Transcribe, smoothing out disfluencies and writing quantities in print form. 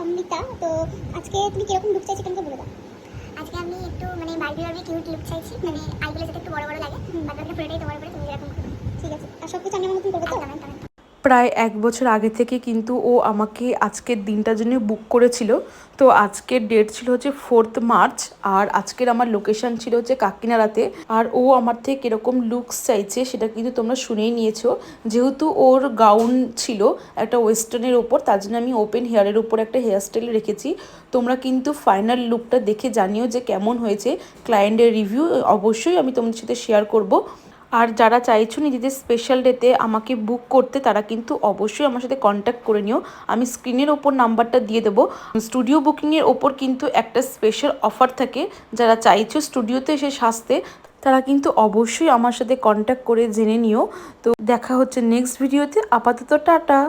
অমৃতা। তো আজকে তুমি কিরকম লুক চাইছো তোমাকে বলে দাও। আজকে আমি একটু মানে বারবি বারবি কিউট লুক চাইছি, মানে আইগুলো যাতে একটু বড় বড় লাগে, বাকিটা পুরোটাই তোমার উপরে, তুমি যেরকম করো। ঠিক আছে, আর সব কিছু আমি আমার মতন করবো তো? একদম। প্রায় 1 বছর আগে থেকে কিন্তু ও আমাকে আজকের দিনটার জন্য বুক করেছিল। তো আজকের ডেট ছিল হচ্ছে 4th মার্চ, আর আজকের আমার লোকেশন ছিল হচ্ছে কাকিনাড়াতে। আর ও আমার থেকে কীরকম লুকস চাইছে সেটা কিন্তু তোমরা শুনেই নিয়েছো। যেহেতু ওর গাউন ছিল একটা ওয়েস্টার্নের ওপর, তার জন্য আমি ওপেন হেয়ারের উপর একটা হেয়ার স্টাইল রেখেছি। তোমরা কিন্তু ফাইনাল লুকটা দেখে জানিও যে কেমন হয়েছে। ক্লায়েন্টের রিভিউ অবশ্যই আমি তোমাদের সাথে শেয়ার করব। আর যারা চাইছো নিজেদের স্পেশাল ডেতে আমাকে বুক করতে, তারা কিন্তু অবশ্যই আমার সাথে কন্ট্যাক্ট করে নিও। আমি স্ক্রিনের ওপর নাম্বারটা দিয়ে দেবো। স্টুডিও বুকিংয়ের ওপর কিন্তু একটা স্পেশাল অফার থাকে। যারা চাইছো স্টুডিওতে এসে সাজতে, তারা কিন্তু অবশ্যই আমার সাথে কন্ট্যাক্ট করে জেনে নিও। তো দেখা হচ্ছে নেক্সট ভিডিওতে। আপাতত টাটা।